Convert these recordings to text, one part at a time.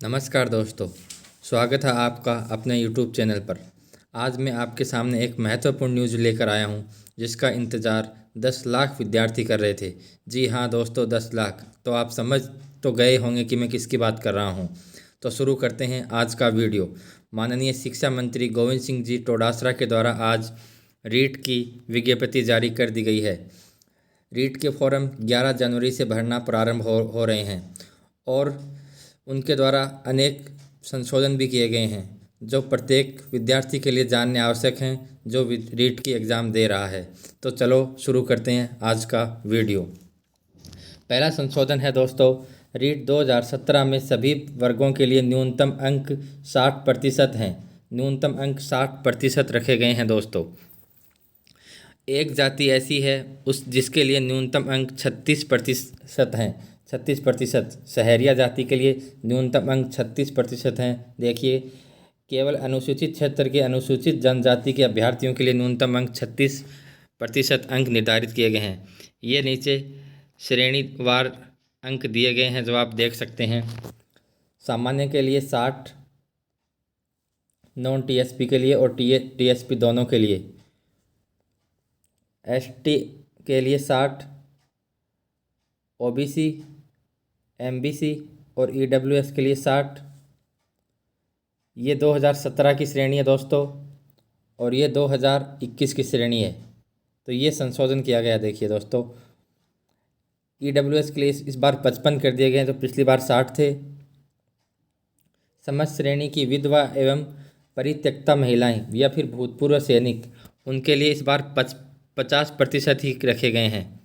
नमस्कार दोस्तों, स्वागत है आपका अपने YouTube चैनल पर। आज मैं आपके सामने एक महत्वपूर्ण न्यूज़ लेकर आया हूं, जिसका इंतज़ार 10 लाख विद्यार्थी कर रहे थे। जी हाँ दोस्तों, 10 लाख। तो आप समझ तो गए होंगे कि मैं किसकी बात कर रहा हूं। तो शुरू करते हैं आज का वीडियो। माननीय शिक्षा मंत्री गोविंद सिंह जी डोटासरा के द्वारा आज रीट की विज्ञप्ति जारी कर दी गई है। रीट के फॉर्म 11 जनवरी से भरना प्रारंभ हो रहे हैं और उनके द्वारा अनेक संशोधन भी किए गए हैं, जो प्रत्येक विद्यार्थी के लिए जानने आवश्यक हैं जो रीट की एग्ज़ाम दे रहा है। तो चलो शुरू करते हैं आज का वीडियो। पहला संशोधन है दोस्तों, रीट 2017 में सभी वर्गों के लिए न्यूनतम अंक 60% हैं। न्यूनतम अंक 60% रखे गए हैं दोस्तों। एक जाति ऐसी है उस जिसके लिए न्यूनतम अंक 36% हैं। 36%। सहरिया जाति के लिए न्यूनतम अंक 36% हैं। देखिए, केवल अनुसूचित क्षेत्र के अनुसूचित जनजाति के अभ्यर्थियों के लिए न्यूनतम अंक 36% अंक निर्धारित किए गए हैं। ये नीचे श्रेणीवार अंक दिए गए हैं जो आप देख सकते हैं। सामान्य के लिए 60, नॉन टीएसपी के लिए और टीएसपी दोनों के लिए। एसटी के लिए 60, ओबीसी, एमबीसी और ईडब्ल्यूएस के लिए 60। ये 2017 की श्रेणी है दोस्तों और ये 2021 की श्रेणी है। तो ये संशोधन किया गया। देखिए दोस्तों, ईडब्ल्यूएस के लिए इस बार 55 कर दिए गए हैं, तो पिछली बार 60 थे। समस्त श्रेणी की विधवा एवं परित्यक्ता महिलाएं या फिर भूतपूर्व सैनिक, उनके लिए इस बार 50% ही रखे गए हैं।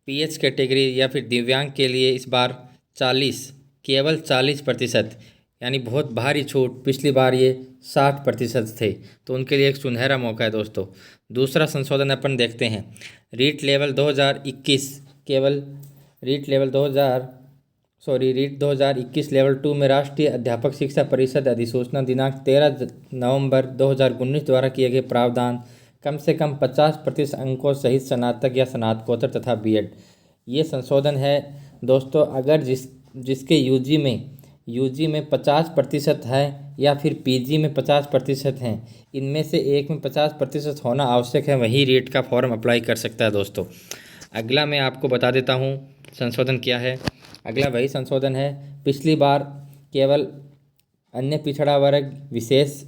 पीएच कैटेगरी या फिर दिव्यांग के लिए इस बार 40% यानी बहुत भारी छूट। पिछली बार ये 60% थे, तो उनके लिए एक सुनहरा मौका है दोस्तों। दूसरा संशोधन अपन देखते हैं। रीट लेवल 2021 केवल रीट लेवल 2021 लेवल 2 में राष्ट्रीय अध्यापक शिक्षा परिषद अधिसूचना दिनांक 13 नवंबर 2019 द्वारा किए गए प्रावधान कम से कम 50% अंकों सहित स्नातक या स्नातकोत्तर तथा बीएड। ये संशोधन है दोस्तों। अगर जिसके यूजी में 50% है या फिर पीजी में 50% हैं, इनमें से एक में 50% होना आवश्यक है, वही रीट का फॉर्म अप्लाई कर सकता है दोस्तों। अगला मैं आपको बता देता हूँ संशोधन क्या है। अगला वही संशोधन है। पिछली बार केवल अन्य पिछड़ा वर्ग, विशेष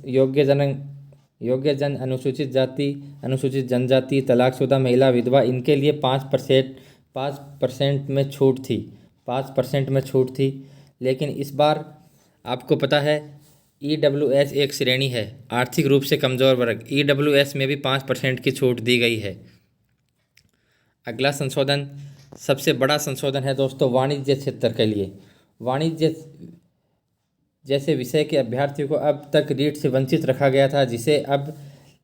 योग्य जन, अनुसूचित जाति, अनुसूचित जनजाति, तलाकशुदा महिला, विधवा, इनके लिए 5% में छूट थी। 5% में छूट थी। लेकिन इस बार आपको पता है ईडब्ल्यूएस एक श्रेणी है, आर्थिक रूप से कमज़ोर वर्ग। ईडब्ल्यूएस में भी 5% की छूट दी गई है। अगला संशोधन, सबसे बड़ा संशोधन है दोस्तों वाणिज्य क्षेत्र के लिए। वाणिज्य जैसे विषय के अभ्यर्थियों को अब तक रीट से वंचित रखा गया था, जिसे अब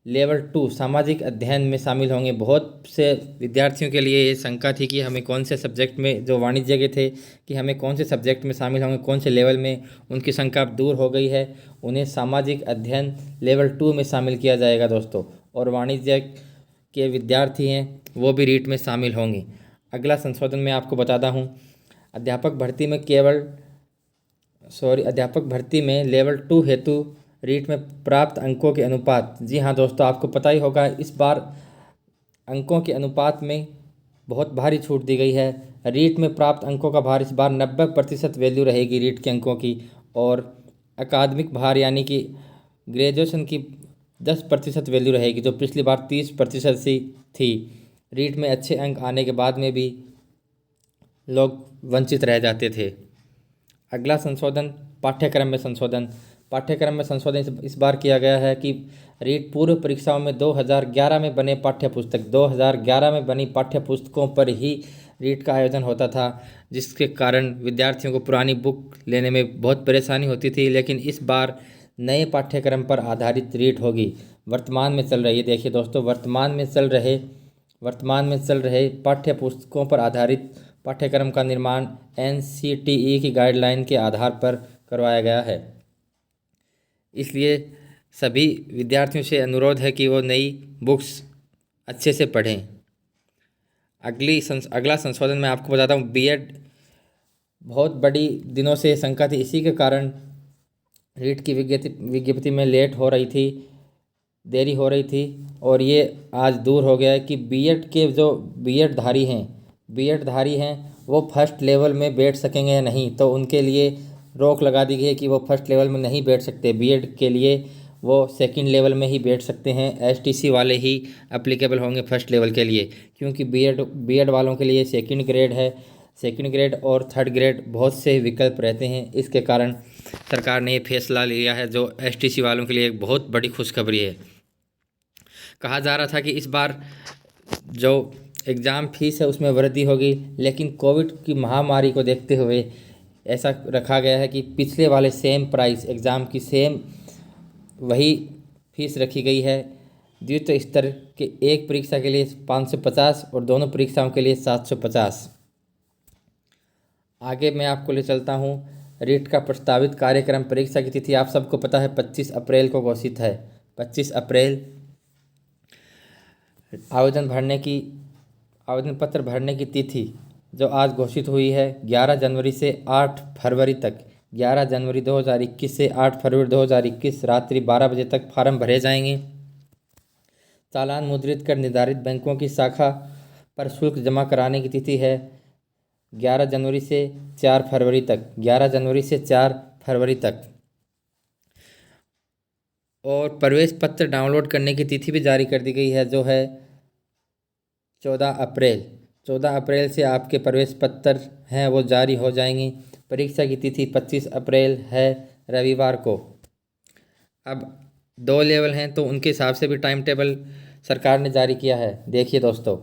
लेवल 2 सामाजिक अध्ययन में शामिल होंगे। बहुत से विद्यार्थियों के लिए ये शंका थी कि हमें कौन से सब्जेक्ट में, जो वाणिज्य के थे, कि हमें कौन से सब्जेक्ट में शामिल होंगे, कौन से लेवल में। उनकी शंका अब दूर हो गई है। उन्हें सामाजिक अध्ययन लेवल 2 में शामिल किया जाएगा दोस्तों, और वाणिज्य के विद्यार्थी हैं वो भी रीट में शामिल होंगे। अगला संशोधन मैं आपको बताता हूँ। अध्यापक भर्ती में लेवल 2 हेतु रीट में प्राप्त अंकों के अनुपात। जी हाँ दोस्तों, आपको पता ही होगा इस बार अंकों के अनुपात में बहुत भारी छूट दी गई है। रीट में प्राप्त अंकों का भार इस बार 90% वैल्यू रहेगी रीट के अंकों की, और अकादमिक भार यानी कि ग्रेजुएशन की 10% वैल्यू रहेगी, जो पिछली बार 30% सी थी। रीट में अच्छे अंक आने के बाद में भी लोग वंचित रह जाते थे। अगला संशोधन, पाठ्यक्रम में संशोधन। पाठ्यक्रम में संशोधन इस बार किया गया है कि रीट पूर्व परीक्षाओं में 2011 में बनी पाठ्यपुस्तकों पर ही रीट का आयोजन होता था, जिसके कारण विद्यार्थियों को पुरानी बुक लेने में बहुत परेशानी होती थी। लेकिन इस बार नए पाठ्यक्रम पर आधारित रीट होगी। वर्तमान में चल रही है, देखिए दोस्तों, वर्तमान में चल रहे पाठ्यपुस्तकों पर आधारित पाठ्यक्रम का निर्माण एनसीटीई की गाइडलाइन के आधार पर करवाया गया है। इसलिए सभी विद्यार्थियों से अनुरोध है कि वो नई बुक्स अच्छे से पढ़ें। अगला संशोधन मैं आपको बताता हूँ। बहुत बड़ी दिनों से शंका थी, इसी के कारण रीट की विज्ञप्ति में लेट हो रही थी, देरी हो रही थी। और ये आज दूर हो गया है कि बीएड के जो बीएड धारी हैं वो फर्स्ट लेवल में बैठ सकेंगे या नहीं। तो उनके लिए रोक लगा दी गई है कि वो फर्स्ट लेवल में नहीं बैठ सकते। बीएड के लिए वो सेकंड लेवल में ही बैठ सकते हैं। एसटीसी वाले ही अप्लीकेबल होंगे फर्स्ट लेवल के लिए, क्योंकि बीएड वालों के लिए सेकंड ग्रेड है। सेकंड ग्रेड और थर्ड ग्रेड बहुत से विकल्प रहते हैं। इसके कारण सरकार ने ये फैसला लिया है, जो एसटीसी वालों के लिए एक बहुत बड़ी खुशखबरी है। कहा जा रहा था कि इस बार जो एग्ज़ाम फीस है उसमें वृद्धि होगी, लेकिन कोविड की महामारी को देखते हुए ऐसा रखा गया है कि पिछले वाले सेम प्राइस एग्ज़ाम की सेम वही फीस रखी गई है। द्वितीय स्तर के एक परीक्षा के लिए 550 और दोनों परीक्षाओं के लिए 750। आगे मैं आपको ले चलता हूँ। रीट का प्रस्तावित कार्यक्रम। परीक्षा की तिथि आप सबको पता है 25 अप्रैल को घोषित है। 25 अप्रैल आवेदन पत्र भरने की तिथि जो आज घोषित हुई है 11 जनवरी से 8 फरवरी तक। 11 जनवरी 2021 से 8 फरवरी 2021 रात्रि 12 बजे तक फार्म भरे जाएंगे। चालान मुद्रित कर निर्धारित बैंकों की शाखा पर शुल्क जमा कराने की तिथि है 11 जनवरी से 4 फरवरी तक। 11 जनवरी से 4 फरवरी तक। और प्रवेश पत्र डाउनलोड करने की तिथि भी जारी कर दी गई है, जो है 14 अप्रैल। 14 अप्रैल से आपके प्रवेश पत्र हैं वो जारी हो जाएंगी। परीक्षा की तिथि 25 अप्रैल है, रविवार को। अब 2 लेवल हैं तो उनके हिसाब से भी टाइम टेबल सरकार ने जारी किया है। देखिए दोस्तों,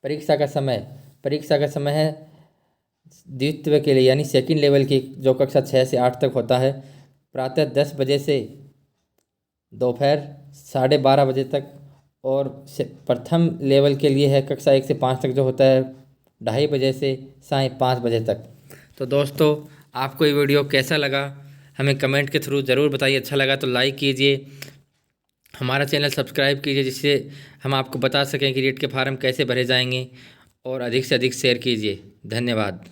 परीक्षा का समय है द्वितीय के लिए यानी सेकंड लेवल की, जो कक्षा 6 से 8 तक होता है, प्रातः 10 बजे से दोपहर 12:30 बजे तक। और प्रथम लेवल के लिए है कक्षा 1 से 5 तक, जो होता है 2:30 बजे से साय 5 बजे तक। तो दोस्तों, आपको ये वीडियो कैसा लगा हमें कमेंट के थ्रू ज़रूर बताइए। अच्छा लगा तो लाइक कीजिए, हमारा चैनल सब्सक्राइब कीजिए, जिससे हम आपको बता सकें कि रीट के फार्म कैसे भरे जाएंगे। और अधिक से अधिक शेयर कीजिए। धन्यवाद।